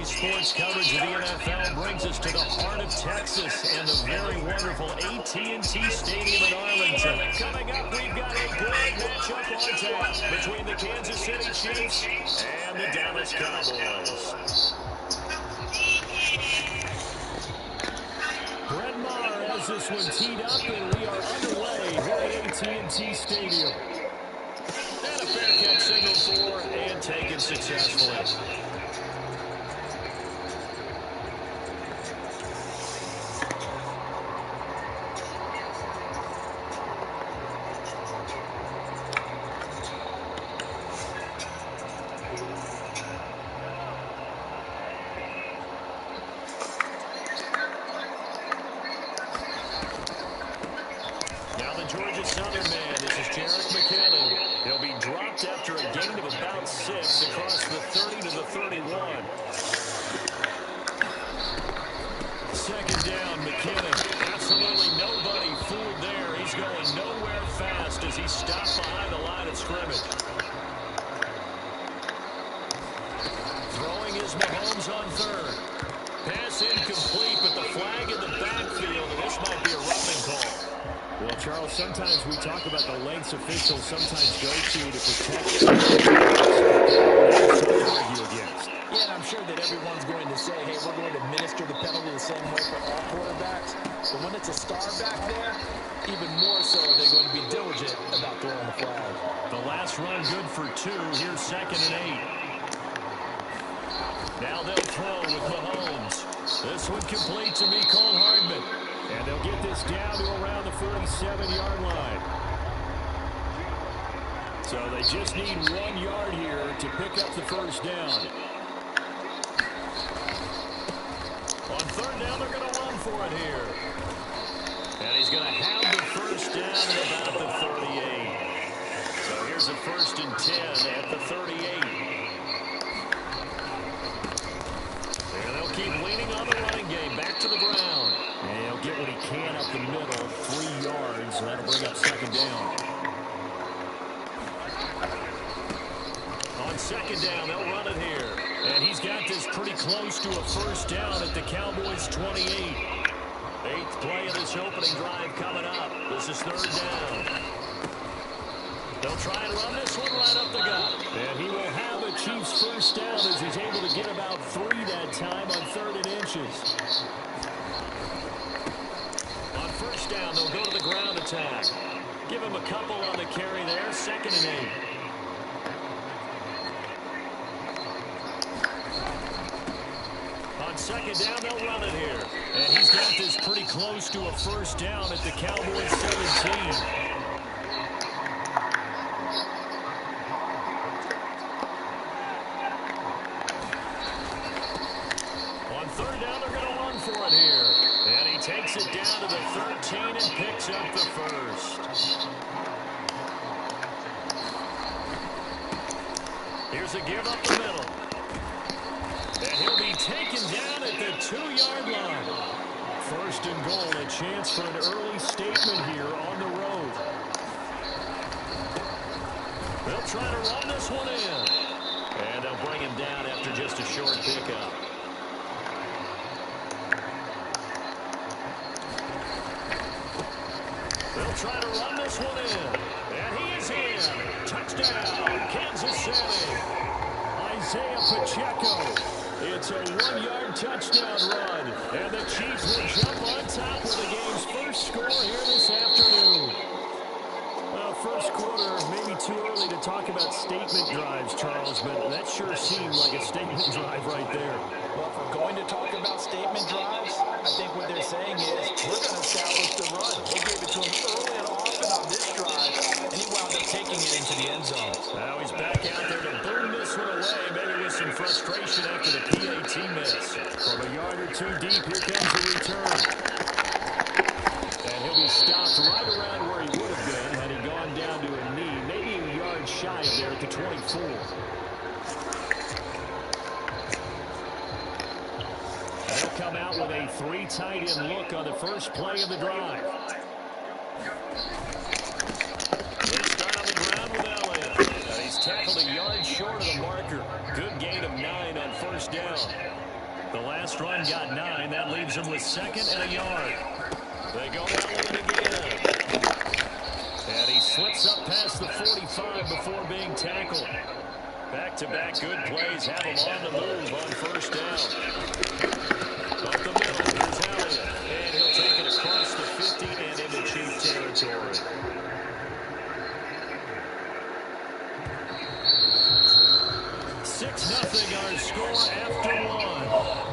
Sports coverage of the NFL brings us to the heart of Texas and the very wonderful AT&T Stadium in Arlington. Coming up, we've got a good matchup on tap between the Kansas City Chiefs and the Dallas Cowboys. Brett Maher has this one teed up, and we are underway here at AT&T Stadium. And a fair catch signaled for and taken successfully. Georgia Southern man, this is Jerick McKinnon. He'll be dropped after a gain of about 6 across the 30 to the 31. Second down, McKinnon. Absolutely nobody fooled there. He's going nowhere fast as he stopped behind the line of scrimmage. Throwing is Mahomes on third. Pass incomplete, but the flag in the backfield, and this might be a roughing call. Well, Charles, sometimes we talk about the lengths officials sometimes go to protect argue against. Yeah, and I'm sure that everyone's going to say, hey, we're going to administer the penalty the same way for all quarterbacks. But when it's a star back there, even more so are they going to be diligent about throwing the flag. The last run good for 2. Here's 2nd and 8. Now they'll throw with Mahomes. This one complete to Mecole Hardman. And they'll get this down to around the 47-yard line. So they just need 1 yard here to pick up the first down. On third down, they're going to run for it here. And he's going to have the first down at about the 38. So here's a 1st and 10 at the 38. And they'll keep leaning on the running game. Back to the ground. And he'll get what he can up the middle, 3 yards. So that'll bring up 2nd down. On 2nd down, they'll run it here. And he's got this pretty close to a first down at the Cowboys' 28. 8th play of this opening drive coming up. This is 3rd down. They'll try and run this one right up the gut. And he will have a Chiefs first down as he's able to get about 3 that time on 3rd and inches. On first down, they'll go to the ground attack. Give him a couple on the carry there. 2nd and 8. On 2nd down, they'll run it here. And he's got this pretty close to a first down at the Cowboys' 17. Takes it down to the 13 and picks up the first. Here's a give up the middle. And he'll be taken down at the 2-yard line. 1st and goal, a chance for an early statement here on the road. They'll try to run this one in. And they'll bring him down after just a short pickup. They'll try to run this one in. And he is in. Touchdown, Kansas City. Isaiah Pacheco. It's a 1-yard touchdown run. And the Chiefs will jump on top of the game's first score here this afternoon. Well, first quarter, maybe too early to talk about statement drives, Charles, but that sure seemed like a statement drive right there. Well, if we're going to talk about statement drives, I think what they're saying is we're going to establish the run. They gave it to him early and often on this drive, and he wound up taking it into the end zone. Now he's back out there to boom this one away, maybe with some frustration after the PAT miss. From a yard or 2 deep, here comes the return. And he'll be stopped right around where he would have been had he gone down to a knee, maybe a yard shy of there at the 24. They'll come out with a 3 tight end look on the first play of the drive. They start on the ground with Elliott. He's tackled a yard short of the marker. Good gain of 9 on first down. The last run got 9. That leaves him with 2nd and a yard. They go Elliott again. And he slips up past the 45 before being tackled. Back-to-back good plays have him on the move on first down. Up the middle, here's Elliott. And he'll take it across the 50 and into Chief territory. 6-0 our score after 1.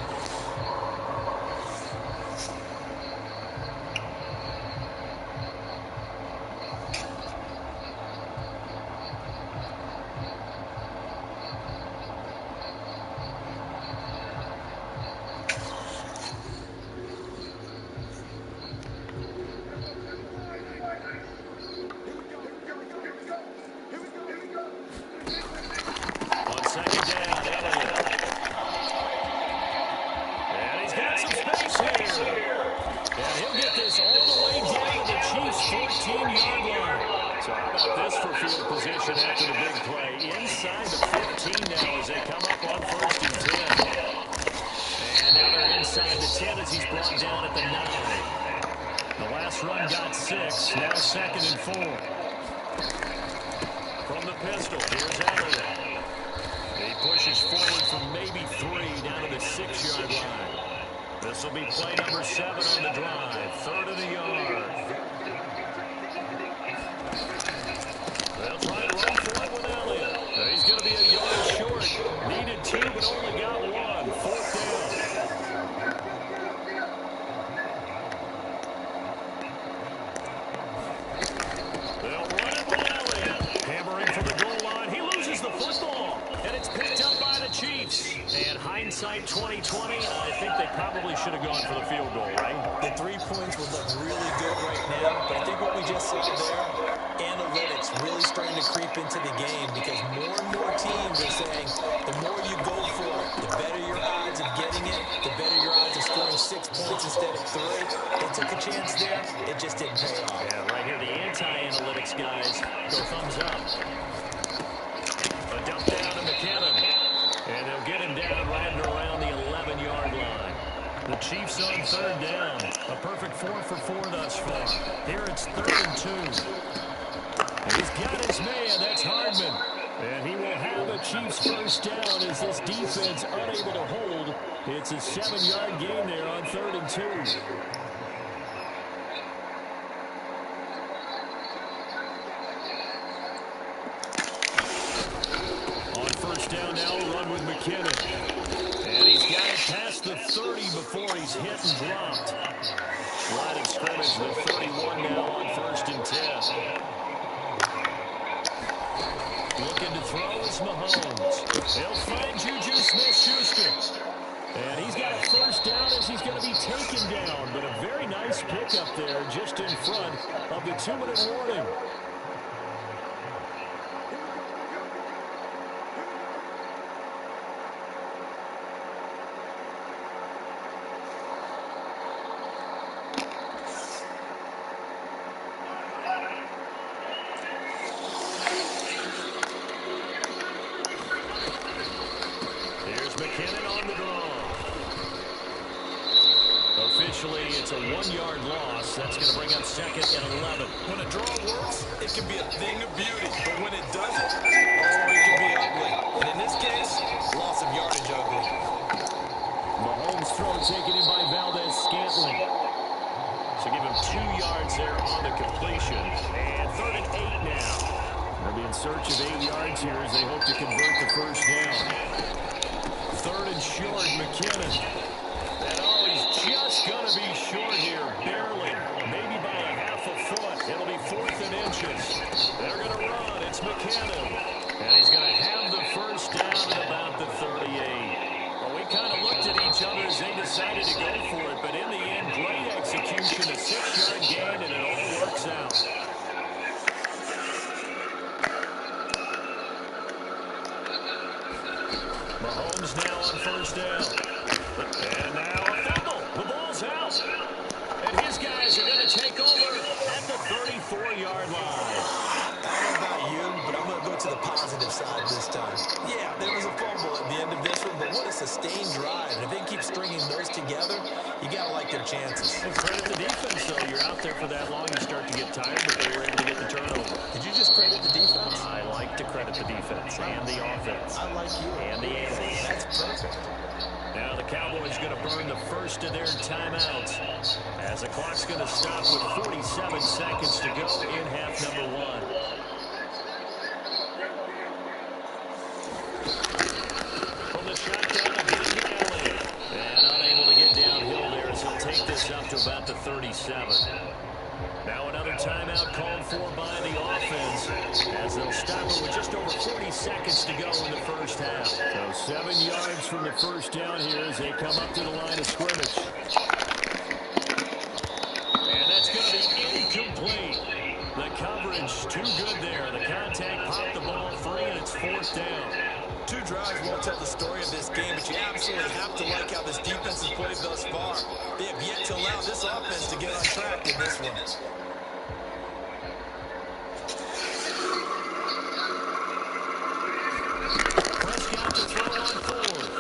This will be play number 7 on the drive. 3rd of the yard. They'll try to run for it with Elliott. He's going to be a yard short. Needed 2, but only got 1. 4th down. They'll run it with Elliott. Hammering for the goal line. He loses the football. And it's picked up by the Chiefs. And hindsight 2020, I think they probably should have gone for the field goal, right? The 3 points would look really good right now, but I think what we just saw there, analytics really starting to creep into the game because more and more teams are saying the more you go for it, the better your odds of getting it, the better your odds of scoring 6 points instead of 3. They took a chance there. It just didn't pay off. Yeah, right here, the anti-analytics guys go thumbs up. A dump down to McKinnon. And they'll get him down right around the 11-yard line. The Chiefs on 3rd down. A perfect 4 for 4 thus far. Here it's 3rd and 2. And he's got his man. That's Hardman. And he will have a Chiefs first down as this defense unable to hold. It's a 7-yard gain there on 3rd and 2. Down now, run with McKinnon. And he's got it past the 30 before he's hit and dropped. Line of scrimmage, the 31 now on 1st and 10. Looking to throw is Mahomes. He'll find Juju Smith-Schuster. And he's got a first down as he's going to be taken down. But a very nice pickup there just in front of the 2-minute warning. It's a 1-yard loss. That's going to bring up 2nd and 11. When a draw works, it can be a thing of beauty. But when it doesn't, oh, it can be ugly. And in this case, loss of yardage ugly. Mahomes' throw taken in by Valdez-Scantling. So give him 2 yards there on the completion. And 3rd and 8 now. They'll be in search of 8 yards here as they hope to convert the first down. 3rd and short, McKinnon. Just going to be short here, barely, maybe by a half a foot. It'll be 4th and inches. They're going to run. It's McKinnon. And he's going to have the first down at about the 38. Well, we kind of looked at each other as they decided to go for it, but in the end, great execution, a 6-yard gain, and it all works out. Mahomes now on first down. And now a fumble. The ball's out. And his guys are going to take over at the 34-yard line. I don't know about you, but I'm going to go to the positive side this time. Yeah, there was a fumble at the end of this one, but what a sustained drive. And if they keep stringing those together, you got to like their chances. And credit the defense, though. You're out there for that long, you start to get tired, but they were able to get the turnover. Did you just credit the defense? I like to credit the defense and the offense. I like you. And the angles. That's perfect. Now the Cowboys going to burn the first of their timeouts as the clock's going to stop with 47 seconds to go in half number one. From the shotgun again to Elliott. And unable to get downhill there as he'll take this up to about the 37. Now another timeout called for by the offense as they'll stop it with just over 40 seconds to go in the first half. So 7 yards from the first down here as they come up to the line of scrimmage. And that's going to be incomplete. The coverage too good there. The contact popped the ball free and it's fourth down. 2 drives won't tell the story of this game, but you absolutely have to like how this defense has played thus far. They have yet to allow this offense to get on track in this one. Prescott to throw on fourth.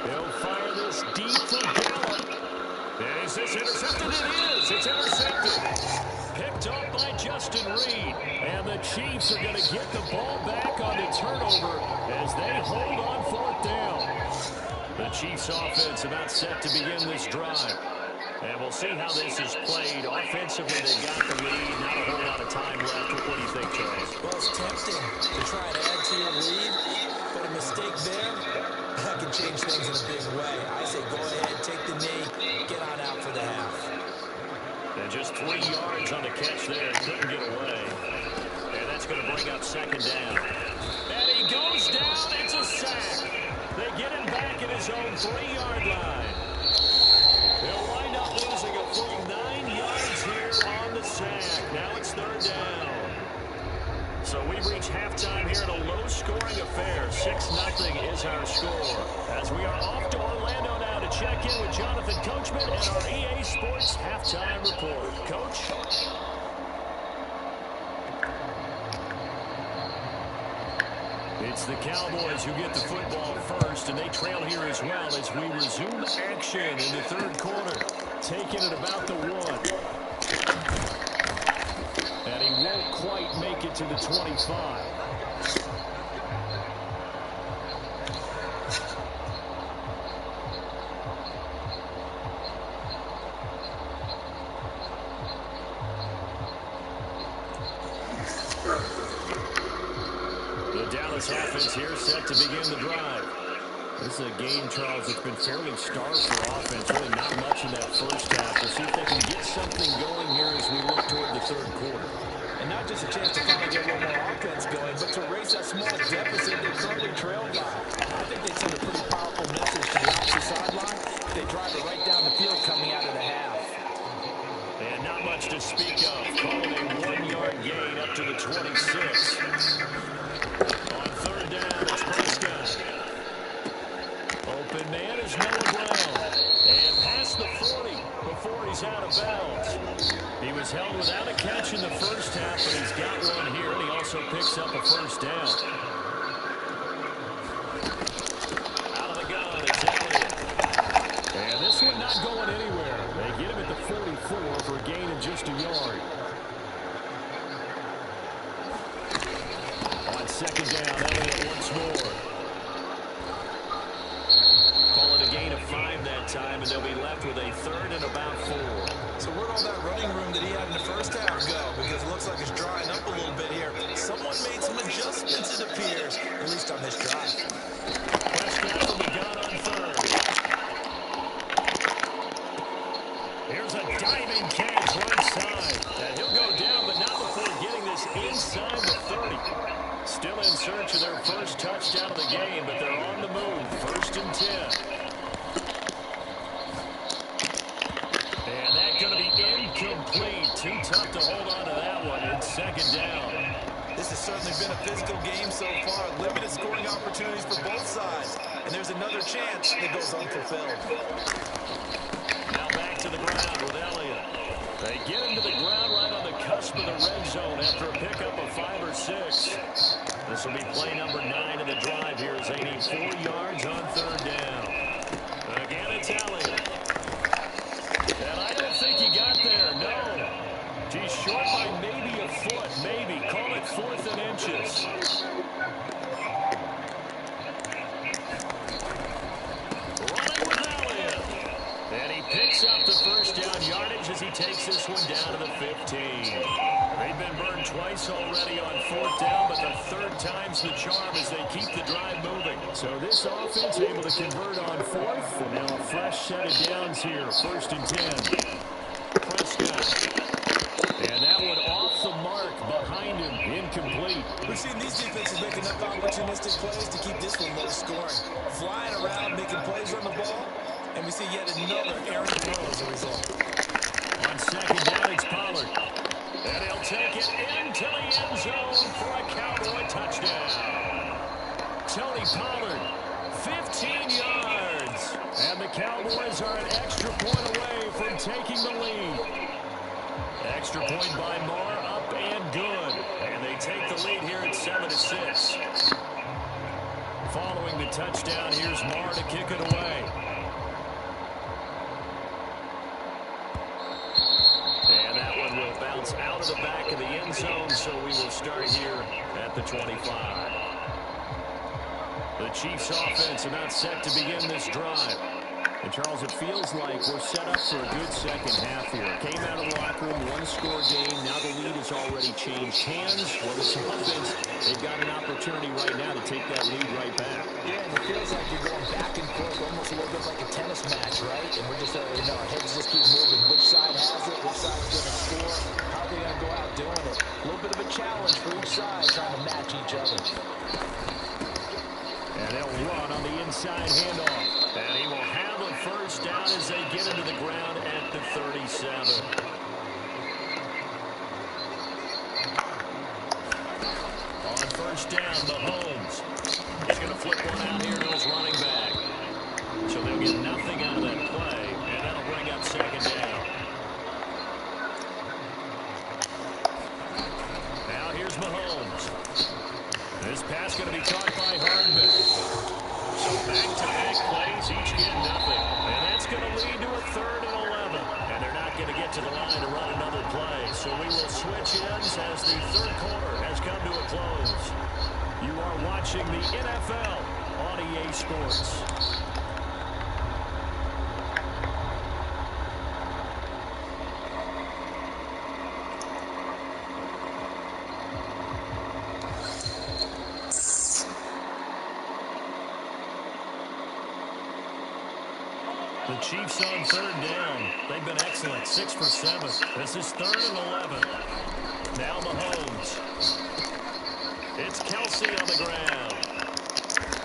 He'll fire this deep from Gallup. And is this intercepted? It is. It's intercepted. Picked up by Justin Reed. And the Chiefs are going to get the ball back on the turnover as they hold on fourth down. The Chiefs offense about set to begin this drive. And we'll see how this is played. Offensively, they got the lead. Not a whole lot of time left. What do you think, Charles? Well, it's tempting to try and add to your lead, but a mistake there, that can change things in a big way. I say go ahead, take the knee, get on out for the half. And just 3 yards on the catch there. Couldn't get away. And that's going to bring up second down. And he goes down. It's a sack. They get him back at his own 3-yard line. They'll wind up losing a full 9 yards here on the sack. Now it's third down. So we reach halftime here in a low-scoring affair. 6-0 is our score. As we are off to Orlando now to check in with Jonathan Coachman and our EA Sports Halftime Report. Coach? It's the Cowboys who get the football first, and they trail here as well as we resume action in the third quarter. Taking it about the 1. And he won't quite make it to the 25. The Dallas offense here set to begin the drive. This is a game, Charles, that's been fairly starved for offense. Really not much in that first half. We'll see if they can get something going here as we look toward the third quarter. And not just a chance to finally get a little more offense going, but to raise that small deficit they currently trail by. I think they send a pretty powerful message to the opposite sideline. They drive it right down the field coming out of the half. And not much to speak of. Calling a 1-yard gain up to the 26. On third down, it's Prescott. Open man is Noah Brown. And past the 40 before he's out of bounds. He was held without a catch in the first half, but he's got one here, and he also picks up a first down. Out of the gun, it's Elliott. And this one not going anywhere. They get him at the 44 for a gain of just a yard. On second down, Elliott once more. Call it a gain of 5 that time, and they'll be left with a third and about 4. So where'd all that running room that he had in the first half go? Because it looks like it's drying up a little bit here. Someone made some adjustments, it appears, at least on this drive. Prescott from the gun on third. Here's a diving catch right side. And he'll go down, but not before getting this inside the 30. Still in search of their first touchdown of the game, but they're on the move. First and 10. And that's going to be incomplete. Too tough to hold on to that one. It's second down. This has certainly been a physical game so far. Limited scoring opportunities for both sides. And there's another chance that goes unfulfilled. Now back to the ground with Elliott. They get him to the ground right on the cusp of the red zone after a pickup of 5 or 6. This will be play number 9 of the drive here as they need 4 yards on 3rd down. Again, it's Elliott. And I don't think he got there, no. He's short by maybe a foot, maybe. Call it 4th and inches. Running with Elliott. And he picks up the 1st down yardage as he takes this one down to the 15. They've been burned twice already on 4th down, but the 3rd time's the charm as they keep the drive moving. So this offense able to convert on 4th, and now a fresh set of downs here. 1st and 10. Prescott. And that one off the mark behind him, incomplete. We've seen these defenses make enough opportunistic plays to keep this one low scoring. Flying around, making plays on the ball, and we see yet another errant throw as a result. On 2nd down, it's Pollard. And he'll take it into the end zone for a Cowboy touchdown. Tony Pollard, 15 yards. And the Cowboys are an extra point away from taking the lead. Extra point by Marr, up and good. And they take the lead here at 7-6. Following the touchdown, here's Marr to kick it away. And that one will bounce out of the back of the end zone, so we will start here at the 25. The Chiefs offense about set to begin this drive. And, Charles, it feels like we're set up for a good second half here. Came out of the locker room, one-score game. Now the lead has already changed hands. Well, this offense, they've got an opportunity right now to take that lead right back. Yeah, and it feels like you're going back and forth, almost a little bit like a tennis match, right? And we're just, our heads just keep moving. Which side has it? Which side's going to score? How are they going to go out doing it? A little bit of a challenge for each side, trying to match each other. And they'll run on the inside handoff. And he will have a 1st down as they get into the ground at the 37. On 1st down, Mahomes. He's going to flip one out here to his running back. So they'll get nothing out of that play, and that'll bring up 2nd down. Now here's Mahomes. This pass going to be caught by Hardman. So back-to-back plays, each get nothing. And that's going to lead to a 3rd and 11. And they're not going to get to the line to run another play. So we will switch ends as the 3rd quarter has come to a close. You are watching the NFL on EA Sports. The Chiefs on 3rd down. They've been excellent. 6 for 7. This is 3rd and 11. Now Mahomes. It's Kelsey on the ground.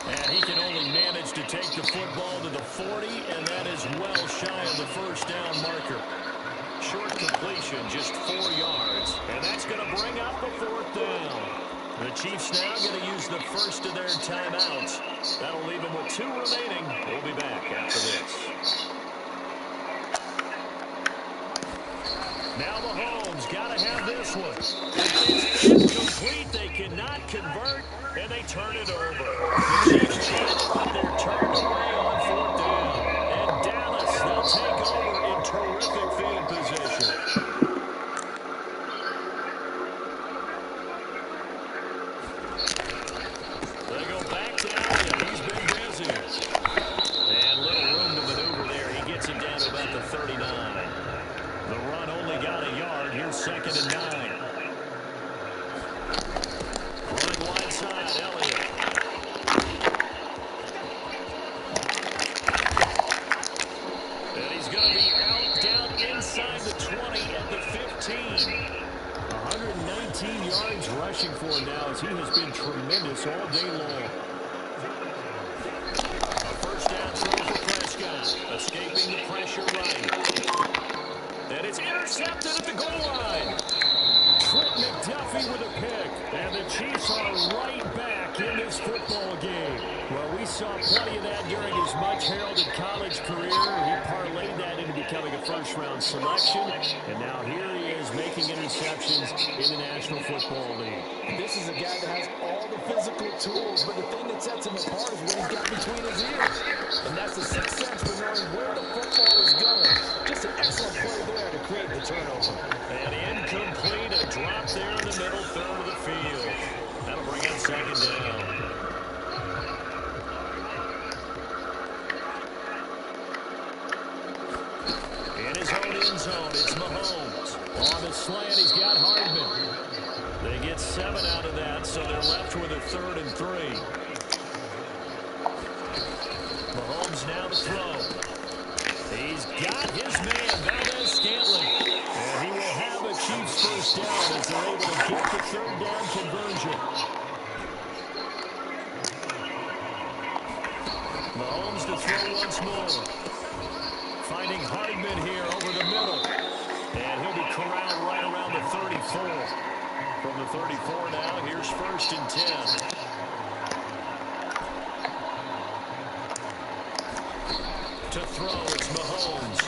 And he can only manage to take the football to the 40, and that is well shy of the 1st down marker. Short completion, just 4 yards. And that's going to bring up the 4th down. The Chiefs now going to use the 1st of their timeouts. That'll leave them with 2 remaining. We'll be back after this. Now Mahomes got to have this one. It's incomplete. They cannot convert, and they turn it over. The Chiefs but they're turned away on 4th down. And Dallas, they'll take over in terrific field position. They go back to Elliott. He's been busy. And little room to maneuver there. He gets it down to about the 39. The run only got a yard. Here's 2nd and 9. Running wide side, Elliott. And he's going to be out down inside the 20 at the 15. 119 yards rushing for him now as he has been tremendous all day long. A 1st down throw for Prescott. Escaping the pressure right. And it's intercepted at the goal line. Trent McDuffie with a pick. And the Chiefs are right back in this football game. Well, we saw plenty of that during his much-heralded college career. He parlayed that into becoming a first-round selection. And now here he is making interceptions in the National Football League. This is a guy that has all the physical tools, but the thing that sets him apart is what he's got between his ears. And that's the sixth sense for knowing where the football is going. Just an excellent play there to create the turnover. And incomplete, a drop there in the middle third of the field. That'll bring up second down. In his own end zone, it's Mahomes. On the slant, he's got Hardman. They get 7 out of that, so they're left with a 3rd and 3. Mahomes now to throw. He's got his man, Valdes-Scantling. And he will have a Chiefs first down as they're able to get the 3rd down conversion. Mahomes to throw once more. Finding Hardman here over the middle. And he'll be corralled right around the 34. From the 34 now, here's 1st and 10. To throw, it's Mahomes.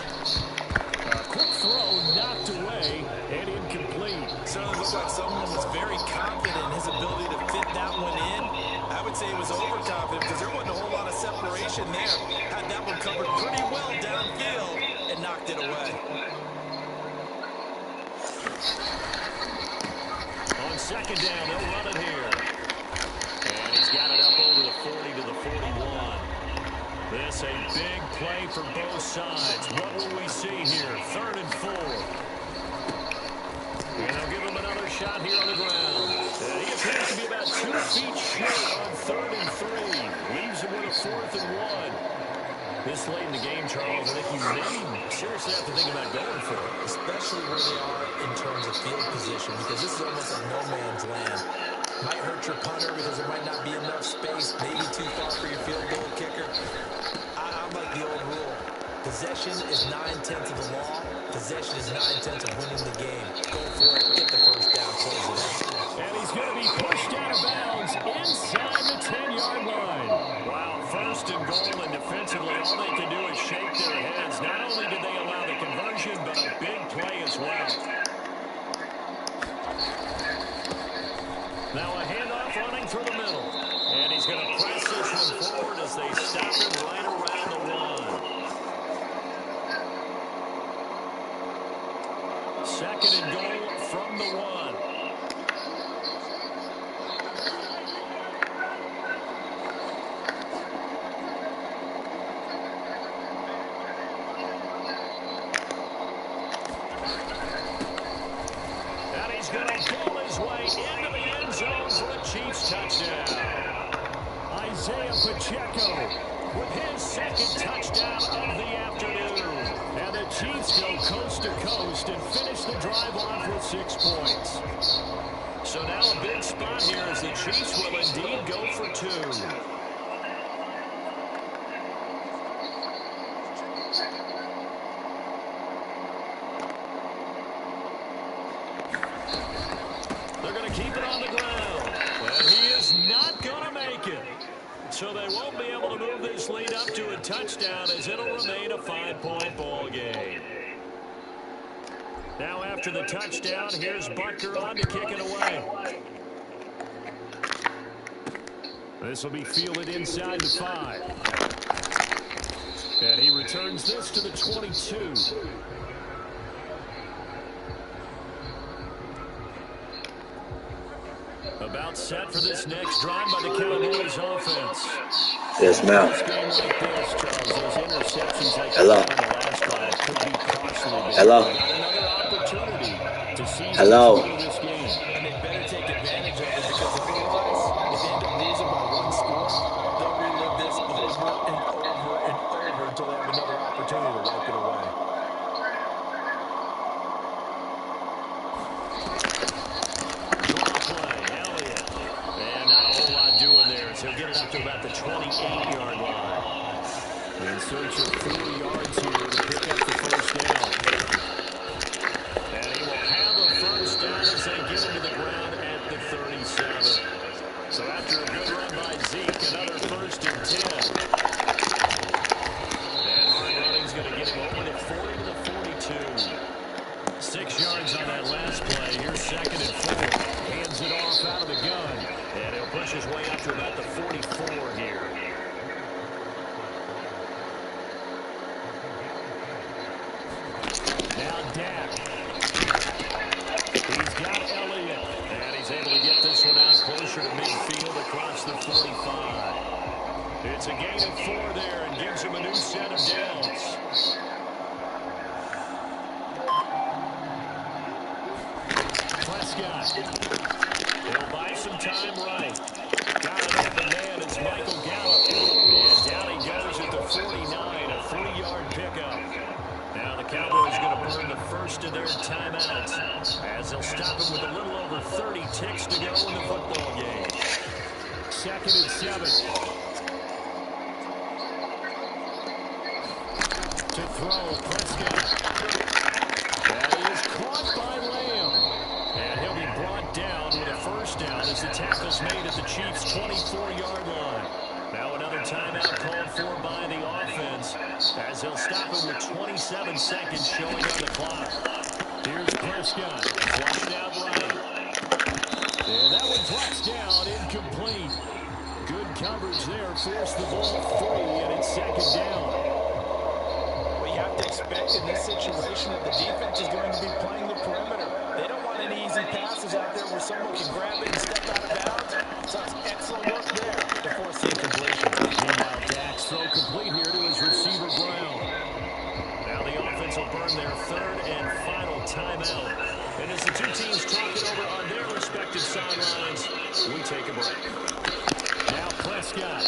A quick throw knocked away and incomplete. Certainly looks like someone was very confident in his ability to fit that one in. I would say he was overconfident because there wasn't a whole lot of separation there. Had that one covered pretty well downfield and knocked it away. On second down, they'll run it here. And he's got it up over the 40 to the 41. This a big play for both sides. What will we see here? 3rd and 4. And they'll give him another shot here on the ground. He appears to be about 2 feet short on 3rd and 3. Leaves him with a 4th and 1. This late in the game, Charles, I think you may seriously have to think about going for it. Especially where they are in terms of field position, because this is almost like no man's land. Might hurt your punter because there might not be enough space, maybe too far for your field goal kicker. I'm like the old rule. Possession is 9/10 of the law. Possession is 9/10 of winning the game. Go for it, get the first down, close it out. And he's going to be pushed out of bounds inside the 10-yard line. Wow, 1st and goal, and defensively all they can do is shake their heads. Not only did they allow the conversion, but a big play as well. Now a handoff running through the middle. And he's going to press this one forward as they stop him right around the 1. 2nd and goal from the 1. And he's going to pull his way into the end zone for a Chiefs touchdown. Isaiah Pacheco with his 2nd touchdown of the afternoon. And the Chiefs go coast to coast and finish the drive off with 6 points. So now a big spot here as the Chiefs will indeed go for 2. They're going to keep it on the ground. And he is not going to make it. So they won't be able to move this lead up to a touchdown as it'll remain a 5-point ball game. Now after the touchdown, here's Butker on to kick it away. This will be fielded inside the 5. And he returns this to the 22. About set for this next drive by the Cowboys offense. Yes, ma'am. Hello. Hello. Hello. And they better take advantage of it because otherwise, if they end up losing by 1 score, they'll relive this over and over and over until they have another opportunity to wipe it away. He'll get it up to about the 28-yard line. In search of 4 yards here to pick up the first down. And he will have a first down as they get into the ground at the 37. So after a good run by Zeke, another 1st and 10. And hard running's going to get him over the 40 to the 42. 6 yards on that his way up to about the 44 here. Now Dak. He's got Elliott. And he's able to get this one out closer to midfield across the 45. It's a gain of 4 there and gives him a new set of downs. Prescott. He'll buy some time right. Got an open man. It's Michael Gallup. And down he goes at the 49, a 3-yard pickup. Now the Cowboys going to burn the first of their timeouts as they'll stop it with a little over 30 ticks to go in the football game. 2nd and 7. To throw, Prescott. And he is caught by Lamb. And he'll be brought down with a first down as the tackle's made at the Chiefs' 24-yard line. Now another timeout called for by the offense as they'll stop it with 27 seconds showing on the clock. Here's Prescott, flushed out right. And that one flushed down, incomplete. Good coverage there, forced the ball free, and it's 2nd down. Well, you have to expect in this situation that the defense is going to be playing the perimeter. They don't want any easy passes out there where someone can grab it and step out of bounds. So it's excellent work there to force the incompletion. Meanwhile, Dak's throw complete here to his receiver, Brown. Now the offense will burn their 3rd and final timeout. And as the two teams talk it over on their respective sidelines, we take a break. Now Prescott.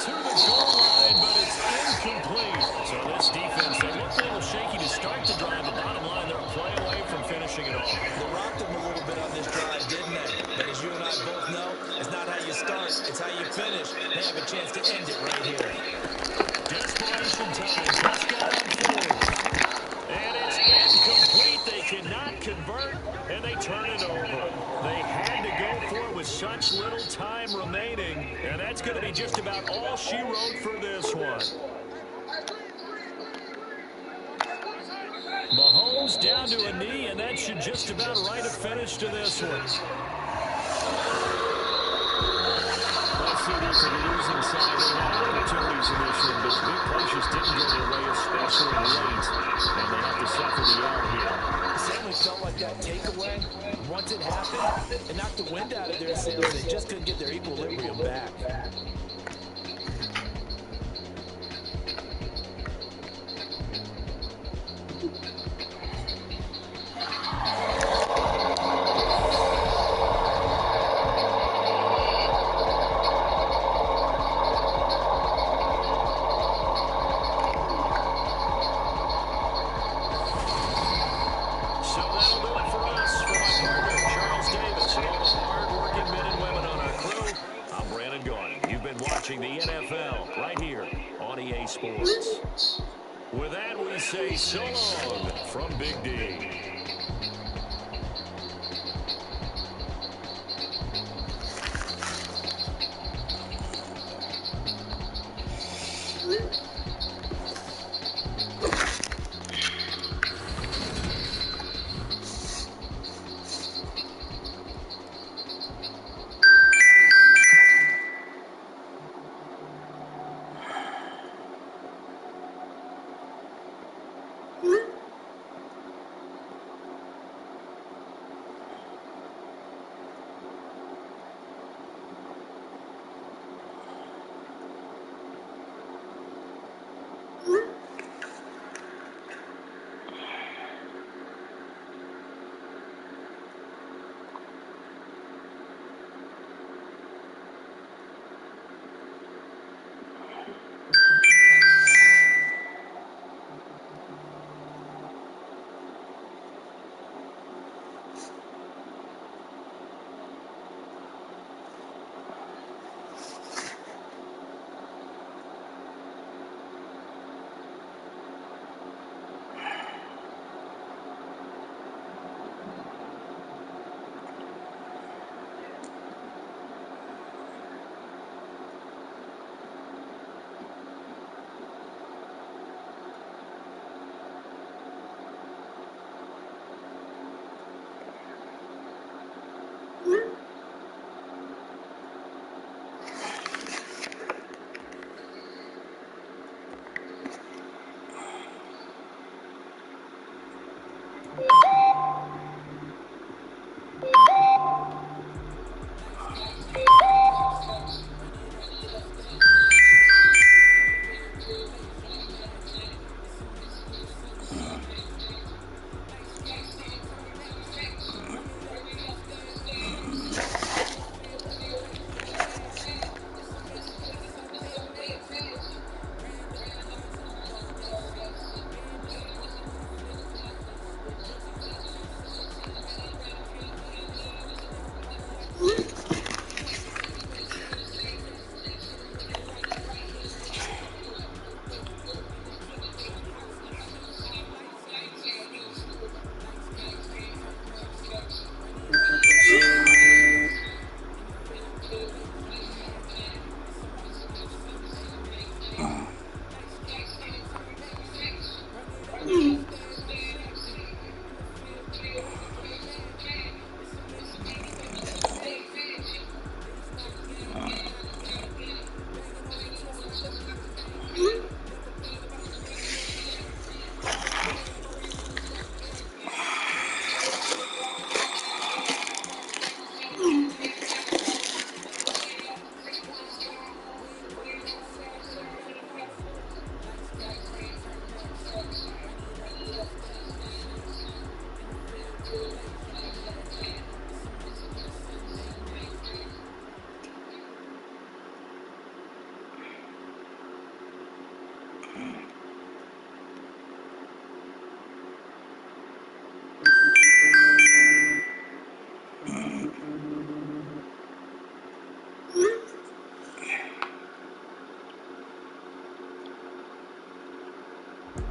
To the goal line, but it's incomplete. So this defense, they looked a little shaky to start the drive. The bottom line, they're a play away from finishing it off. They rocked them a little bit on this drive, didn't they? But as you and I both know, it's not how you start, it's how you finish. They have a chance to end it right here. Desperation time. Prescott on 4. And it's incomplete. They cannot convert, and they turn it over. They had to go for it with such little time remaining, and that's going to be just about all she wrote for this one. Mahomes down to a knee, and that should just about write a finish to this one. Let's see this on the losing side. They had opportunities in this one, but big plays just didn't go their way, especially late, and they have to suffer the out here. It certainly felt like that takeaway. Once it happened, it knocked the wind out of their sails. They just couldn't get their equilibrium back. The NFL right here on EA Sports. With that, we say so long from Big D.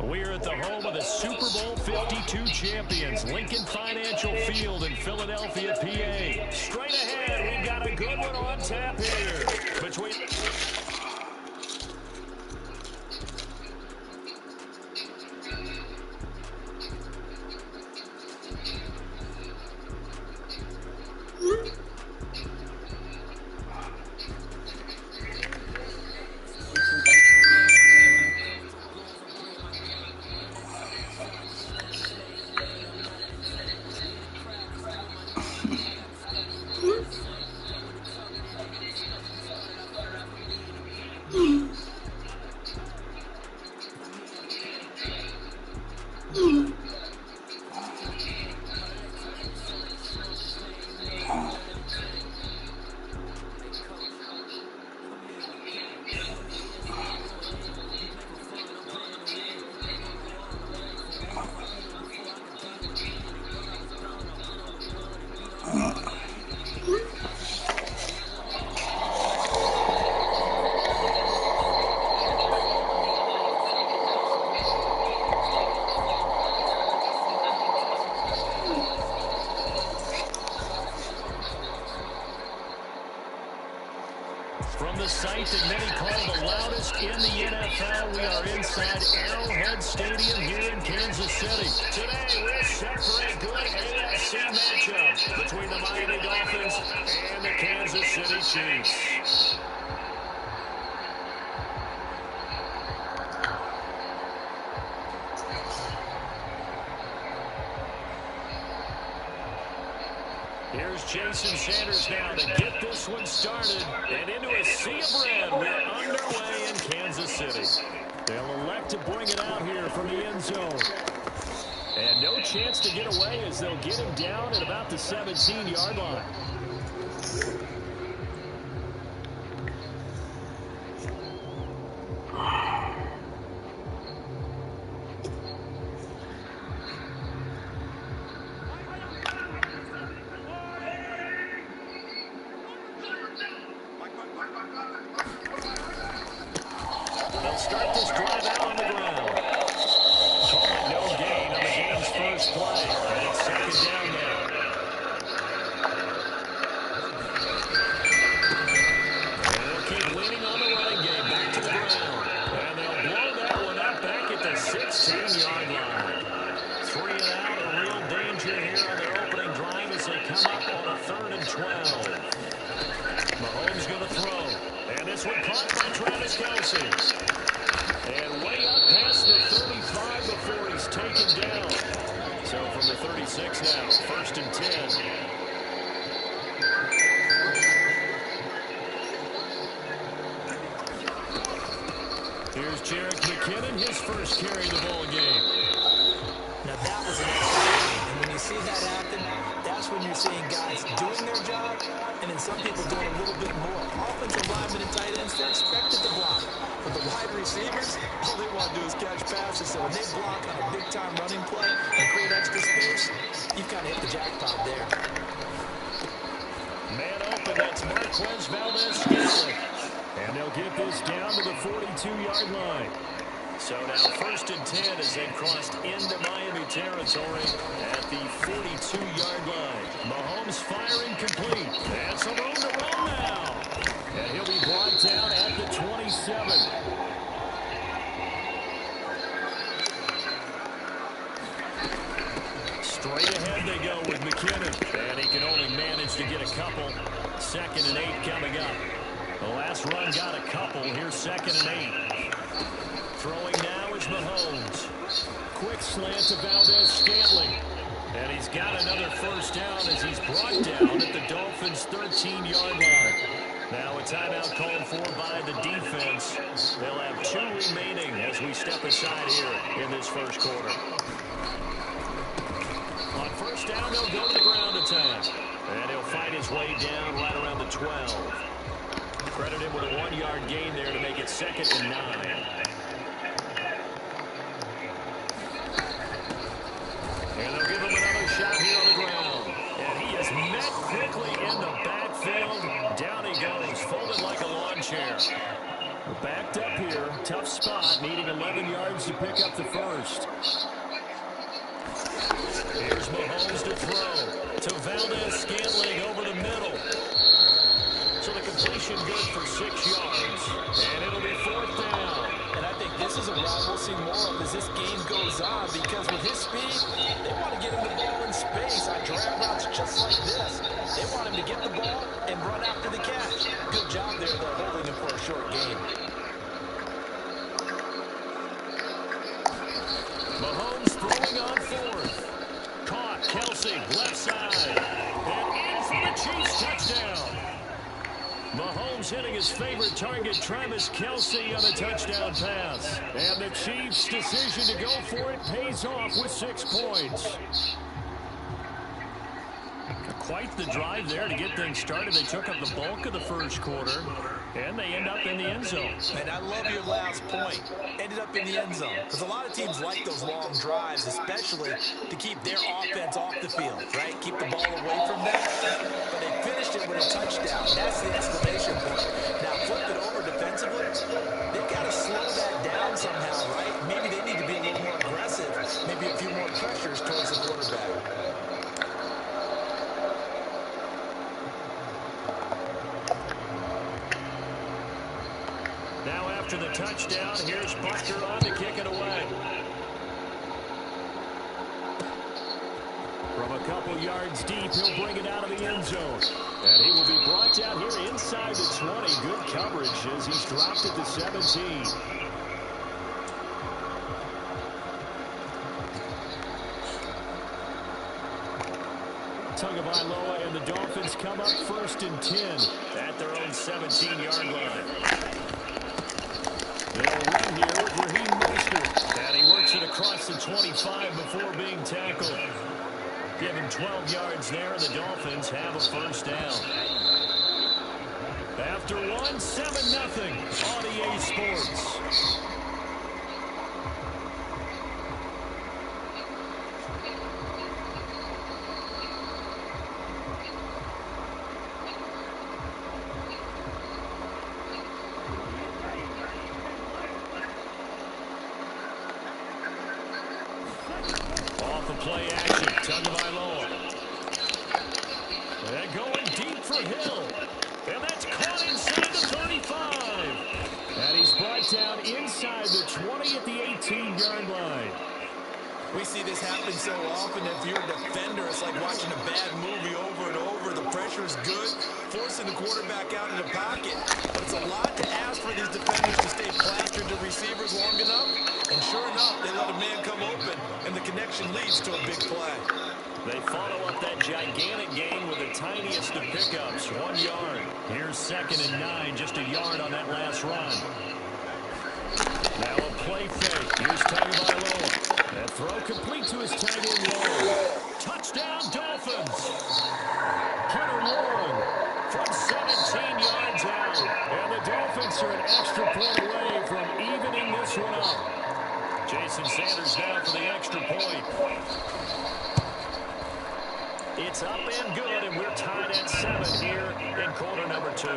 We're at the home of the Super Bowl 52 champions, Lincoln Financial Field in Philadelphia, PA. Straight ahead, we've got a good one on tap here. Between... From the site that many call the loudest in the NFL, we are inside Arrowhead Stadium here in Kansas City. Today, we're set for a good AFC matchup between the Miami Dolphins and the Kansas City Chiefs. Here's Jason Sanders now to get this one started. And into a sea of red, we're underway in Kansas City. They'll elect to bring it out here from the end zone. And no chance to get away as they'll get him down at about the 17-yard line. They'll start this drive out on the ground. Call it no gain on the game's first play. And it's second down now. And they'll keep leaning on the running game back to the ground. And they'll blow that one up back at the 16-yard line. 3 and out, a real danger here on their opening drive as they come up on a 3rd and 12. Mahomes going to throw. And this one caught by Travis Kelce. And way up past the 35 before he's taken down. So from the 36 now, 1st and 10. Here's Jerick McKinnon, his first carry of the ball game. Now that was an excellent game. And when you see that happen, that's when you're seeing guys doing their job, and then some people doing a little bit more. Offensive linemen and tight ends, they're expected to block. But the wide receivers, all they want to do is catch passes. So when they block on a big-time running play and create extra space, you've got to hit the jackpot there. Man open, that's Marquez Valdez-Scantling. And they'll get this down to the 42-yard line. So now 1st and 10 as they've crossed into Miami territory at the 42-yard line. Mahomes firing complete. And some room to run now. And he'll be brought down at the 27. Straight ahead they go with McKinnon. And he can only manage to get a couple. 2nd and 8 coming up. The last run got a couple. Here's 2nd and 8. Throwing now is Mahomes. Quick slant to Valdez-Scantling. And he's got another first down as he's brought down at the Dolphins' 13-yard line. Now a timeout called for by the defense. They'll have 2 remaining as we step aside here in this first quarter. On first down, they'll go to the ground attack. And he'll fight his way down right around the 12. Credit him with a 1-yard gain there to make it 2nd and 9. And they'll give him another shot here on the ground. And he is met quickly in the backfield. Down he goes, folded like a lawn chair. Backed up here, tough spot, needing 11 11 yards to pick up the first. Here's Mahomes to throw. To Valdez-Scantling over the middle. So the completion good for 6 yards. And it'll be 4th down. And I think this is a route we'll see more of as this game goes on, because with his speed, they want to get him the ball in space on drag routes just like this. They want him to get the ball and run after the catch. Good job there, though, holding him for a short game. Mahomes throwing on 4th. Caught. Kelsey, left side. And in for the Chiefs touchdown. Mahomes hitting his favorite target, Travis Kelsey, on a touchdown pass. And the Chiefs' decision to go for it pays off with 6 points. Quite the drive there to get things started. They took up the bulk of the first quarter, and they end up in the end zone. And I love your last point. Ended up in the end zone. Because a lot of teams like those long drives, especially to keep their offense off the field, right? Keep the ball away from them. But they finished it with a touchdown. That's the exclamation point. Now, flip it over defensively. They've got to slow that down somehow, right? Maybe they need to be a little more aggressive. Maybe a few more pressures towards the quarterback. Now after the touchdown, here's Butker on to kick it away. From a couple yards deep, he'll bring it out of the end zone. And he will be brought down here inside the 20. Good coverage as he's dropped at the 17. Tagovailoa and the Dolphins come up 1st and 10 at their own 17-yard line. They'll run here with Raheem Mostert. And he works it across the 25 before being tackled. Give him 12 yards there, and the Dolphins have a 1st down. After 1, 7-0 on EA Sports. Play action, Tagovailoa. And going deep for Hill. And that's caught inside the 35. And he's brought down inside the 20 at the 18-yard line. We see this happen so often. If you're a defender, it's like watching a bad movie over and over. The pressure is good, forcing the quarterback out of the pocket. But it's a lot to ask for these defenders to stay plastered to receivers long enough. And sure enough, they let a man come open, and the connection leads to a big play. They follow up that gigantic gain with the tiniest of pickups, 1 yard. Here's 2nd and 9, just a yard on that last run. Now a play fake. Here's Tagovailoa. That throw complete to his tight end Warren. Touchdown, Dolphins. Hunter Warren from 17 yards out. And the Dolphins are an extra point away from evening this one up. Jason Sanders down for the extra point. It's up and good, and we're tied at 7 here in quarter number 2.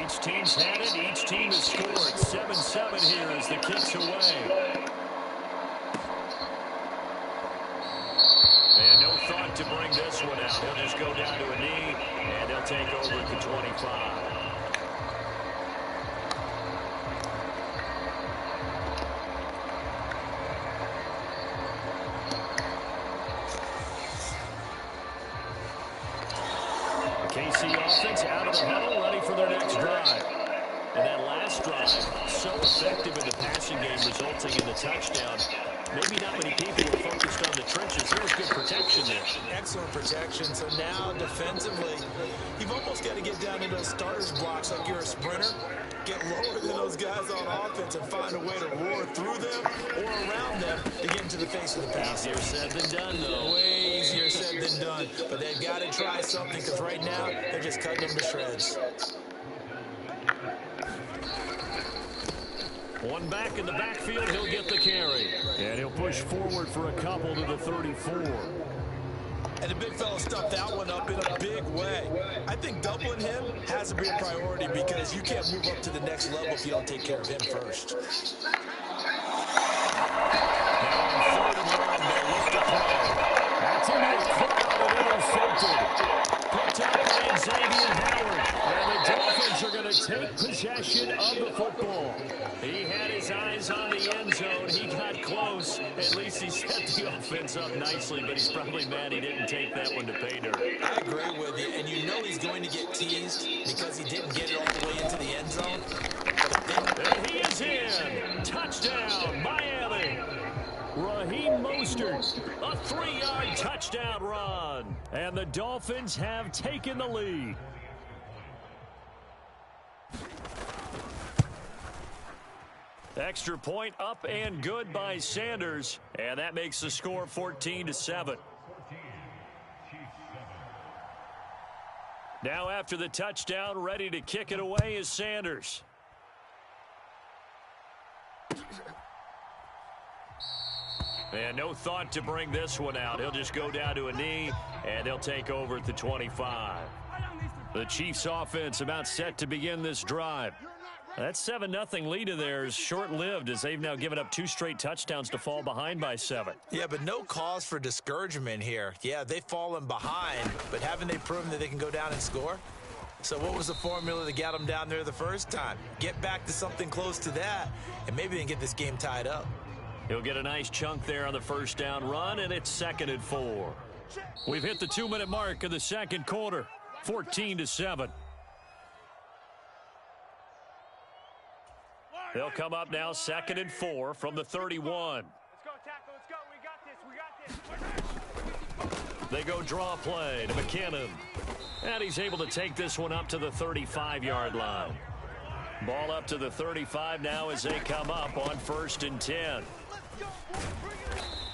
Each team's had it. Each team has scored. 7-7 here as the kick's away. And no thought to bring this one out. He'll just go down to a knee, and they'll take over at the 25. KC offense out of the huddle, ready for their next drive. And that last drive, so effective in the passing game, resulting in the touchdown. Maybe not many people were focused on the trenches. There was good protection there. Excellent protection. So now, defensively, you've almost got to get down into those starters blocks like you're a sprinter. Get lower than those guys on offense and find a way to roar through them or around them to get into the face of the pass. Easier said than done, though. Way easier said than done. But they've got to try something because right now, they're just cutting them to shreds. One back in the backfield, he'll get the carry. And he'll push forward for a couple to the 34. And the big fella stuffed that one up in a big way. I think doubling him has to be a priority because you can't move up to the next level if you don't take care of him first. Now on 3rd and 1, they look to throw. That's into the crowd and intercepted. Picked up by Xavier Howard. And the Dolphins are going to take possession of the football. He had his eyes on the end zone. He got close. At least he set the offense up nicely, but he's probably mad he didn't take that one to pay dirt. I agree with you, and you know he's going to get teased because he didn't get it all the way into the end zone. And he is in. Touchdown, Miami. Raheem Mostert, a 3-yard touchdown run. And the Dolphins have taken the lead. Extra point up and good by Sanders. And that makes the score 14-7. Now after the touchdown, ready to kick it away is Sanders. And no thought to bring this one out. He'll just go down to a knee, and they'll take over at the 25. The Chiefs' offense about set to begin this drive. That 7-0 lead of theirs short-lived as they've now given up 2 straight touchdowns to fall behind by 7. Yeah, but no cause for discouragement here. Yeah, they've fallen behind, but haven't they proven that they can go down and score? So what was the formula that got them down there the first time? Get back to something close to that, and maybe they can get this game tied up. He'll get a nice chunk there on the first down run, and it's 2nd and 4. We've hit the 2-minute mark of the second quarter, 14-7. They'll come up now 2nd and 4 from the 31. Let's go, tackle. Let's go. We got this. They go draw play to McKinnon. And he's able to take this one up to the 35-yard line. Ball up to the 35 now as they come up on 1st and 10.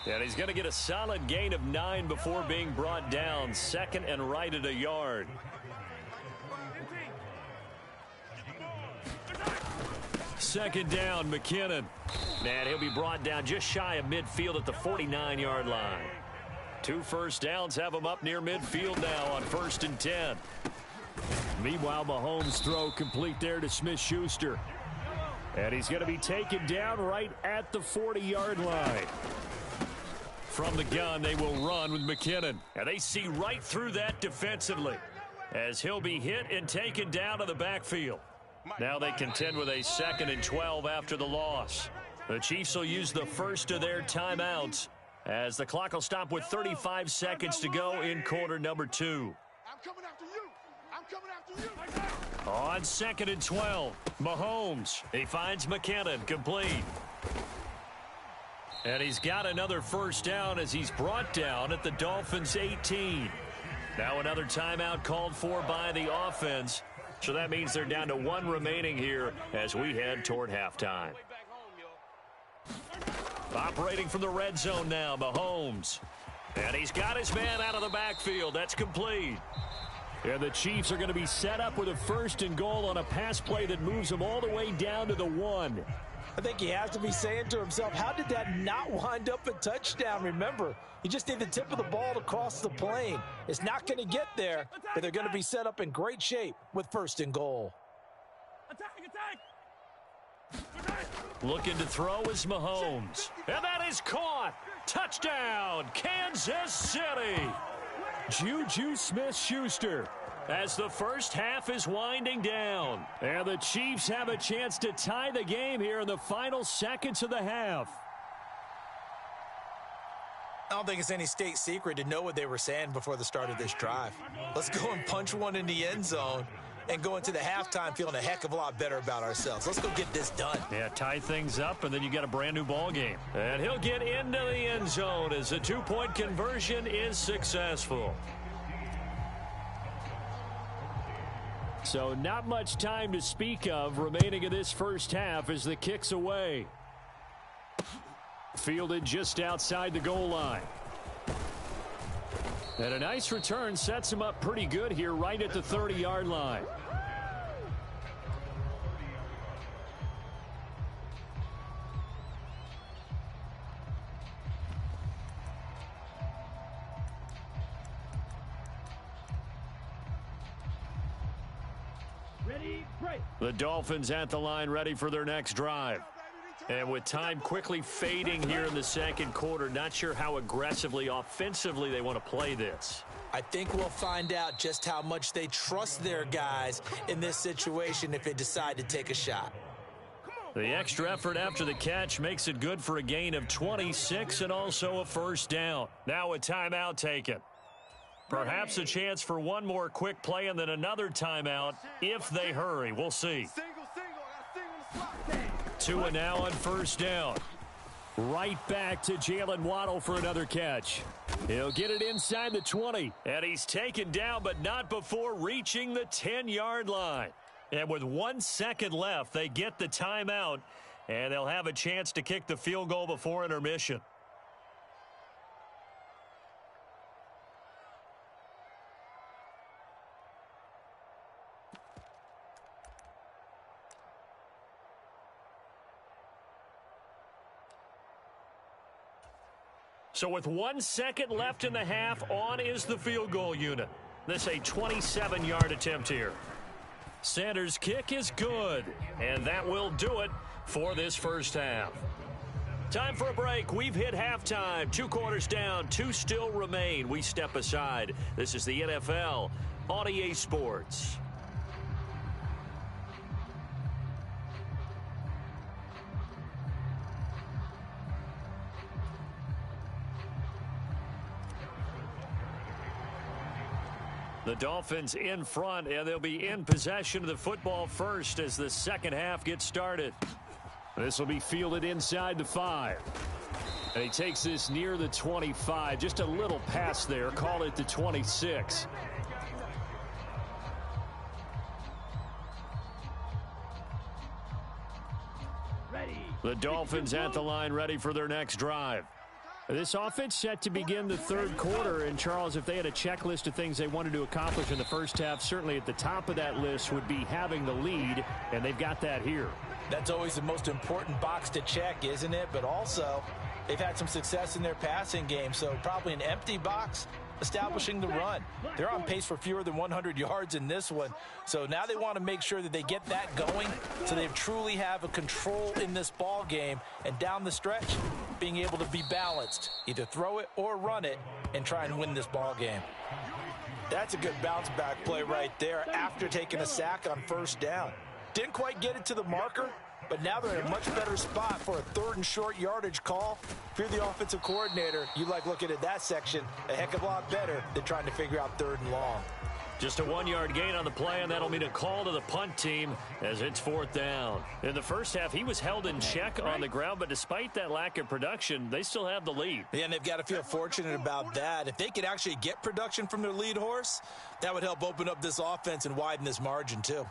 And he's going to get a solid gain of 9 before being brought down. 2nd and right at a yard. Second down, McKinnon. And he'll be brought down just shy of midfield at the 49-yard line. 2 first downs have him up near midfield now on 1st and 10. Meanwhile, Mahomes' throw complete there to Smith-Schuster. And he's going to be taken down right at the 40-yard line. From the gun, they will run with McKinnon. And they see right through that defensively as he'll be hit and taken down to the backfield. Now they contend with a 2nd and 12 after the loss. The Chiefs will use the first of their timeouts as the clock will stop with 35 seconds to go in quarter number 2. I'm coming after you. I'm coming after you. On 2nd and 12, Mahomes. He finds McKinnon, complete. And he's got another first down as he's brought down at the Dolphins' 18. Now another timeout called for by the offense. So that means they're down to 1 remaining here as we head toward halftime. Operating from the red zone now, Mahomes. And he's got his man out of the backfield. That's complete. And the Chiefs are going to be set up with a 1st and goal on a pass play that moves them all the way down to the 1. I think he has to be saying to himself, how did that not wind up a touchdown? Remember, he just need the tip of the ball to cross the plane. It's not going to get there, but they're going to be set up in great shape with 1st and goal. Looking to throw is Mahomes. And that is caught. Touchdown, Kansas City. Juju Smith-Schuster as the first half is winding down. And the Chiefs have a chance to tie the game here in the final seconds of the half. I don't think it's any state secret to know what they were saying before the start of this drive. Let's go and punch one in the end zone and go into the halftime feeling a heck of a lot better about ourselves. Let's go get this done. Yeah, tie things up, and then you got a brand new ball game. And he'll get into the end zone as the 2-point conversion is successful. So not much time to speak of remaining in this first half as the kick's away. Fielded just outside the goal line. And a nice return sets him up pretty good here right at the 30-yard line. The Dolphins at the line ready for their next drive. And with time quickly fading here in the second quarter, not sure how aggressively, offensively they want to play this. I think we'll find out just how much they trust their guys in this situation if they decide to take a shot. The extra effort after the catch makes it good for a gain of 26 and also a first down. Now a timeout taken. Perhaps a chance for one more quick play and then another timeout if they hurry. We'll see. 2 and now on first down. Right back to Jalen Waddle for another catch. He'll get it inside the 20. And he's taken down, but not before reaching the 10-yard line. And with 1 second left, they get the timeout, and they'll have a chance to kick the field goal before intermission. So with 1 second left in the half, on is the field goal unit. This a 27-yard attempt here. Sanders' kick is good, and that will do it for this first half. Time for a break. We've hit halftime. 2 quarters down, 2 still remain. We step aside. This is the NFL on EA Sports. The Dolphins in front, and they'll be in possession of the football first as the second half gets started. This will be fielded inside the 5. And he takes this near the 25. Just a little pass there. Call it the 26. The Dolphins at the line ready for their next drive. This offense set to begin the third quarter, and Charles, if they had a checklist of things they wanted to accomplish in the first half, certainly at the top of that list would be having the lead, and they've got that here. That's always the most important box to check, isn't it? But also, they've had some success in their passing game, so probably an empty box establishing the run. They're on pace for fewer than 100 yards in this one, so now they want to make sure that they get that going so they truly have a control in this ball game, and down the stretch, being able to be balanced, either throw it or run it and try and win this ball game. That's a good bounce back play right there after taking a sack on first down. Didn't quite get it to the marker, but now they're in a much better spot for a 3rd and short yardage call. If you're the offensive coordinator, you like looking at that section a heck of a lot better than trying to figure out 3rd and long. Just a 1-yard gain on the play, and that'll mean a call to the punt team as it's 4th down. In the first half, he was held in check on the ground, but despite that lack of production, they still have the lead. Yeah, and they've got to feel fortunate about that. If they could actually get production from their lead horse, that would help open up this offense and widen this margin too.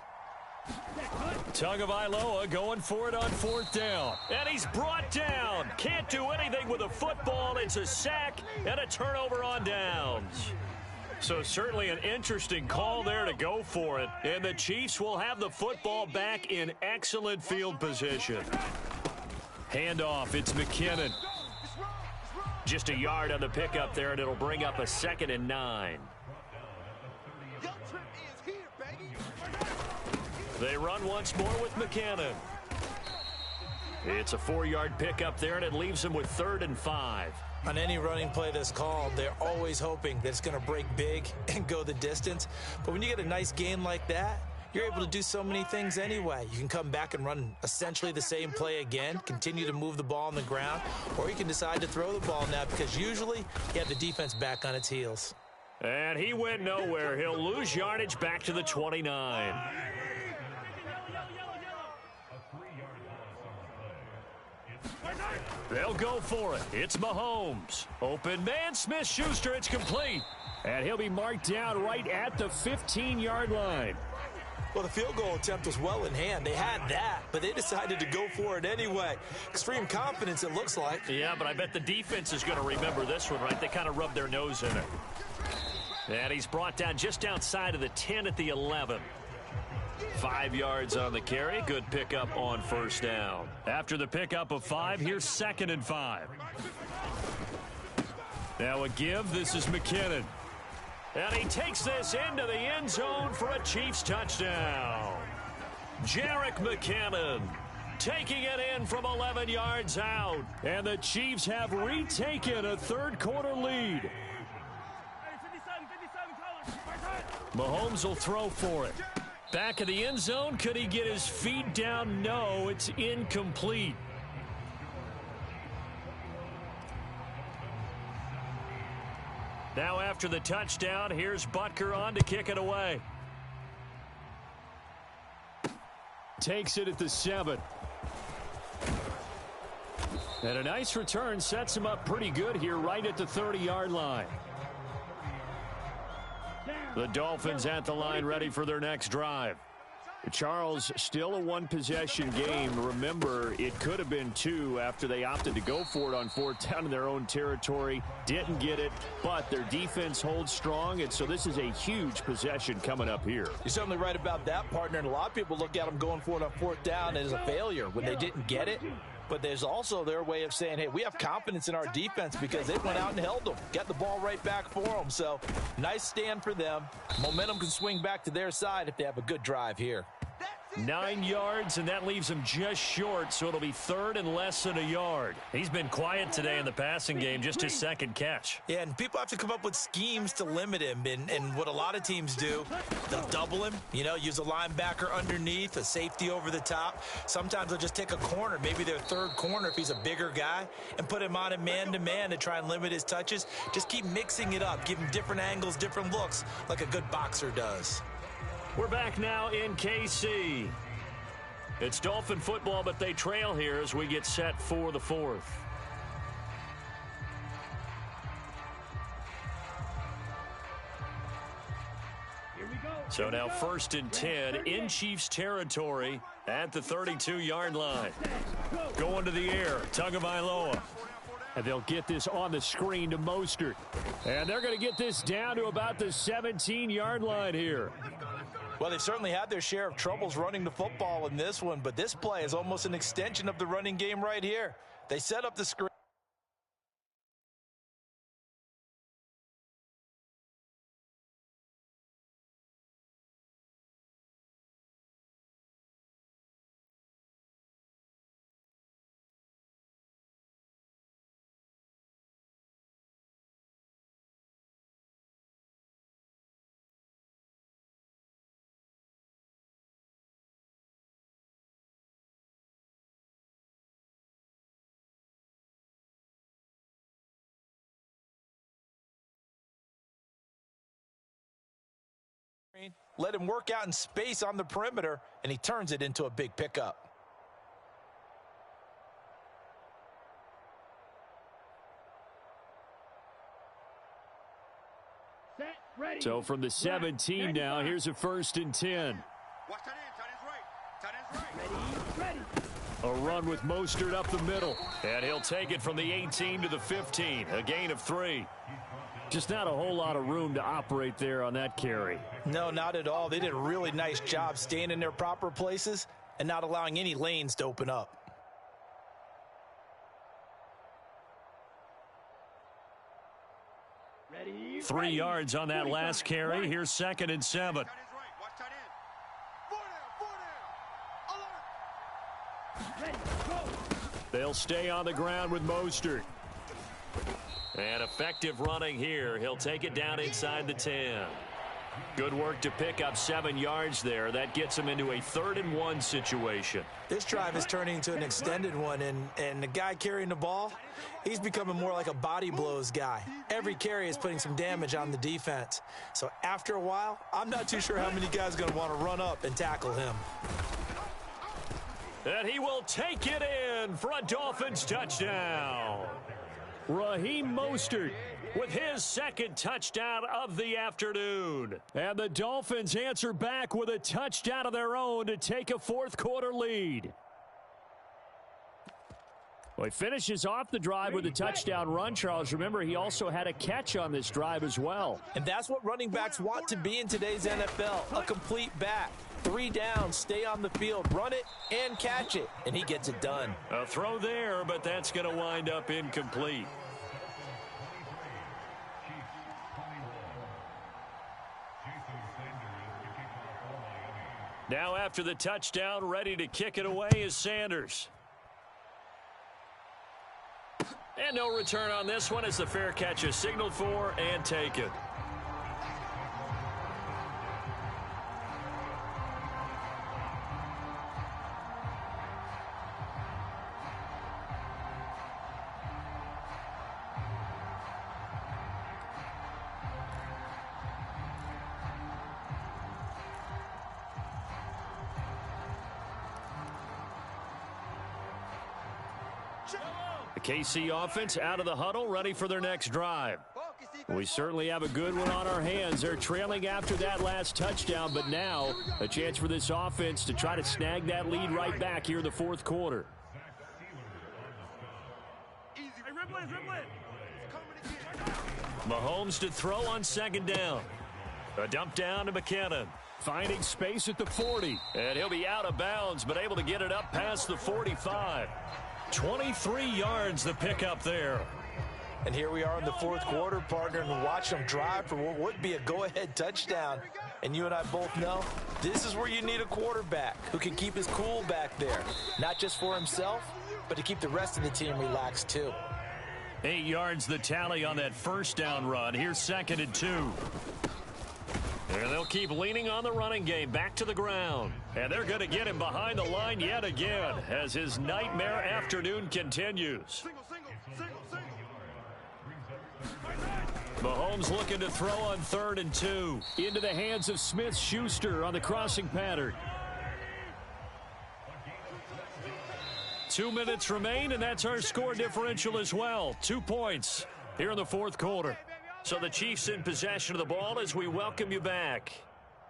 Tagovailoa going for it on 4th down. And he's brought down. Can't do anything with a football. It's a sack and a turnover on downs. So certainly an interesting call there to go for it. And the Chiefs will have the football back in excellent field position. Handoff, it's McKinnon. Just a yard on the pickup there, and it'll bring up a 2nd and 9. They run once more with McKinnon. It's a 4-yard pickup there, and it leaves them with 3rd and 5. On any running play that's called, they're always hoping that it's going to break big and go the distance. But when you get a nice gain like that, you're able to do so many things anyway. You can come back and run essentially the same play again, continue to move the ball on the ground, or you can decide to throw the ball now because usually you have the defense back on its heels. And he went nowhere. He'll lose yardage back to the 29. They'll go for it. It's Mahomes. Open man, Smith-Schuster. It's complete. And he'll be marked down right at the 15-yard line. Well, the field goal attempt was well in hand. They had that, but they decided to go for it anyway. Extreme confidence, it looks like. Yeah, but I bet the defense is going to remember this one, right? They kind of rubbed their nose in it. And he's brought down just outside of the 10 at the 11. 5 yards on the carry. Good pickup on first down. After the pickup of 5, here's 2nd and 5. Now a give. This is McKinnon. And he takes this into the end zone for a Chiefs touchdown. Jerick McKinnon taking it in from 11 yards out. And the Chiefs have retaken a third-quarter lead. Mahomes will throw for it. Back of the end zone. Could he get his feet down? No, it's incomplete. Now after the touchdown, here's Butker on to kick it away. Takes it at the 7. And a nice return sets him up pretty good here right at the 30-yard line. The Dolphins at the line ready for their next drive. Charles, still a one-possession game. Remember, it could have been 2 after they opted to go for it on 4th down in their own territory. Didn't get it, but their defense holds strong, and so this is a huge possession coming up here. You're certainly right about that, partner, and a lot of people look at them going for it on 4th down as a failure when they didn't get it. But there's also their way of saying, hey, we have confidence in our defense because they went out and held them, got the ball right back for them. So nice stand for them. Momentum can swing back to their side if they have a good drive here. 9 yards, and that leaves him just short, so it'll be 3rd and less than a yard. He's been quiet today in the passing game, just his 2nd catch. Yeah, and people have to come up with schemes to limit him, and what a lot of teams do, they'll double him, use a linebacker underneath, a safety over the top. Sometimes they'll just take a corner, maybe their 3rd corner if he's a bigger guy, and put him on a man-to-man to try and limit his touches. Just keep mixing it up, give him different angles, different looks, like a good boxer does. We're back now in KC. It's Dolphin football, but they trail here as we get set for the 4th. So now 1st and 10 in Chiefs territory at the 32-yard line. Going to the air, Tagovailoa. And they'll get this on the screen to Mostert. And they're going to get this down to about the 17-yard line here. Well, they've certainly had their share of troubles running the football in this one, but this play is almost an extension of the running game right here. They set up the screen. Let him work out in space on the perimeter, and he turns it into a big pickup. So from the 17 now, here's a 1st and 10. Watch that in. Tight end's right. A run with Mostert up the middle. And he'll take it from the 18 to the 15. A gain of 3. Just not a whole lot of room to operate there on that carry. No, not at all. They did a really nice job staying in their proper places and not allowing any lanes to open up. Ready, 3 yards on that last carry. Here's 2nd and 7. Tight end's right. Watch tight end. 4 down. Alert. They'll stay on the ground with Mostert. And effective running here. He'll take it down inside the 10. Good work to pick up 7 yards there. That gets him into a 3rd and 1 situation. This drive is turning into an extended one, and the guy carrying the ball, he's becoming more like a body blows guy. Every carry is putting some damage on the defense. So after a while, I'm not too sure how many guys are going to want to run up and tackle him. And he will take it in for a Dolphins touchdown. Raheem Mostert with his 2nd touchdown of the afternoon. And the Dolphins answer back with a touchdown of their own to take a 4th quarter lead. Well, he finishes off the drive with a touchdown run, Charles. Remember, he also had a catch on this drive as well. And that's what running backs want to be in today's NFL, a complete back. 3 downs, stay on the field, run it, and catch it. And he gets it done. A throw there, but that's going to wind up incomplete. Now after the touchdown, ready to kick it away is Sanders. And no return on this one as the fair catch is signaled for and taken. The KC offense out of the huddle, ready for their next drive. We certainly have a good one on our hands. They're trailing after that last touchdown, but now a chance for this offense to try to snag that lead right back here in the fourth quarter. Mahomes to throw on second down. A dump down to McKinnon. Finding space at the 40. And he'll be out of bounds, but able to get it up past the 45. 23 yards the pickup there. And here we are in the fourth quarter, partner, and watch them drive for what would be a go-ahead touchdown. And you and I both know this is where you need a quarterback who can keep his cool back there. Not just for himself, but to keep the rest of the team relaxed too. 8 yards the tally on that first down run. Here's 2nd and 2. And they'll keep leaning on the running game back to the ground. And they're going to get him behind the line yet again as his nightmare afternoon continues. Mahomes looking to throw on 3rd and 2. Into the hands of Smith-Schuster on the crossing pattern. 2 minutes remain, and that's our score differential as well. 2 points here in the fourth quarter. So the Chiefs in possession of the ball as we welcome you back.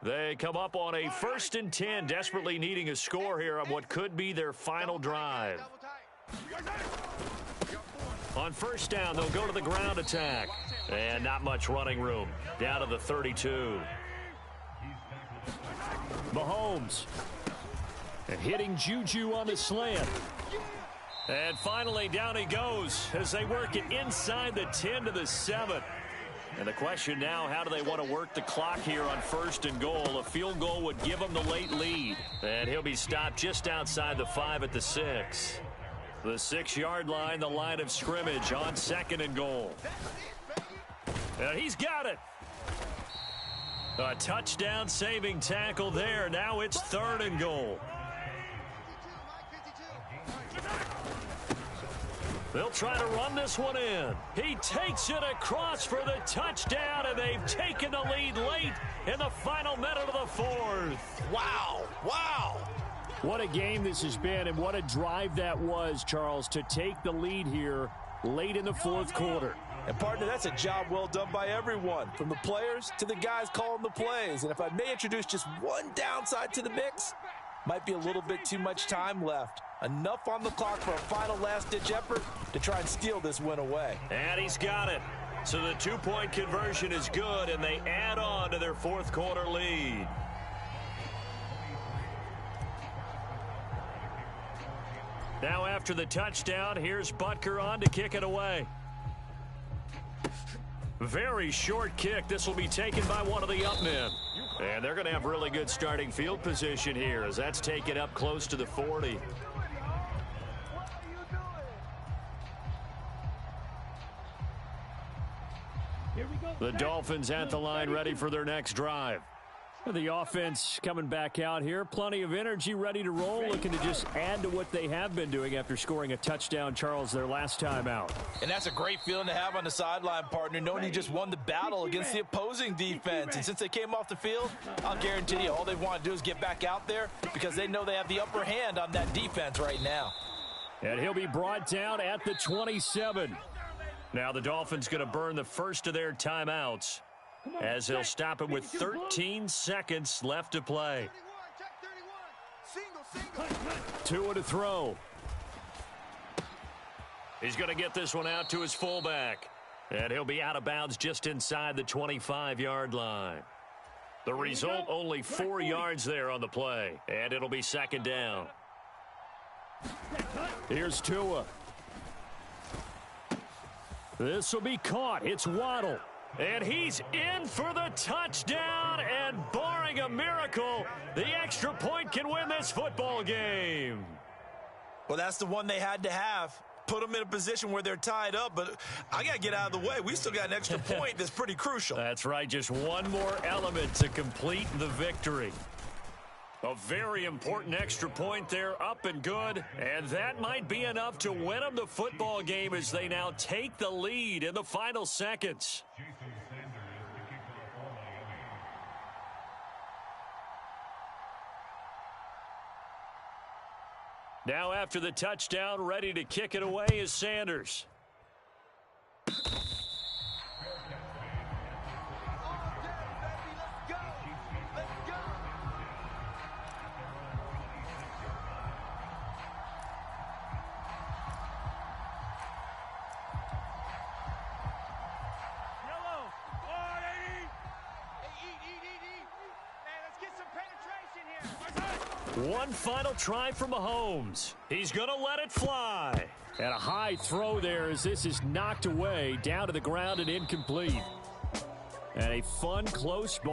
They come up on a 1st and 10, desperately needing a score here on what could be their final drive. On first down, they'll go to the ground attack. And not much running room. Down to the 32. Mahomes. And hitting Juju on the slant. And finally, down he goes as they work it inside the 10 to the 7. And the question now, how do they want to work the clock here on 1st and goal? A field goal would give them the late lead. And he'll be stopped just outside the 5 at the 6. The 6-yard line, the line of scrimmage on 2nd and goal. And he's got it. A touchdown saving tackle there. Now it's 3rd and goal. They'll try to run this one in. He takes it across for the touchdown, and they've taken the lead late in the final minute of the 4th. Wow, wow. What a game this has been, and what a drive that was, Charles, to take the lead here late in the fourth quarter. And, partner, that's a job well done by everyone, from the players to the guys calling the plays. And if I may introduce just one downside to the mix, might be a little bit too much time left. Enough on the clock for a final last-ditch effort to try and steal this win away. And he's got it. So the 2-point conversion is good, and they add on to their fourth quarter lead. Now after the touchdown, here's Butker on to kick it away. Very short kick. This will be taken by one of the up men. And they're going to have really good starting field position here as that's taken up close to the 40. The Dolphins at the line ready for their next drive. The offense coming back out here. Plenty of energy, ready to roll, looking to just add to what they have been doing after scoring a touchdown, Charles, their last time out. And that's a great feeling to have on the sideline, partner, knowing you just won the battle against the opposing defense. And since they came off the field, I'll guarantee you all they want to do is get back out there because they know they have the upper hand on that defense right now. And he'll be brought down at the 27. Now the Dolphins going to burn the first of their timeouts as they'll stop him with 13 seconds left to play. Tua to throw. He's going to get this one out to his fullback. And he'll be out of bounds just inside the 25-yard line. The result, only 4 yards there on the play. And it'll be 2nd down. Here's Tua. This will be caught. It's Waddle. And he's in for the touchdown, and barring a miracle, the extra point can win this football game. Well, that's the one they had to have. Put them in a position where they're tied up, but I got to get out of the way. We still got an extra point that's pretty crucial. That's right, just one more element to complete the victory. A very important extra point there, up and good, and that might be enough to win them the football game as they now take the lead in the final seconds. Now after the touchdown, ready to kick it away is Sanders. One final try for Mahomes. He's going to let it fly. And a high throw there as this is knocked away down to the ground and incomplete. And a fun, close ball.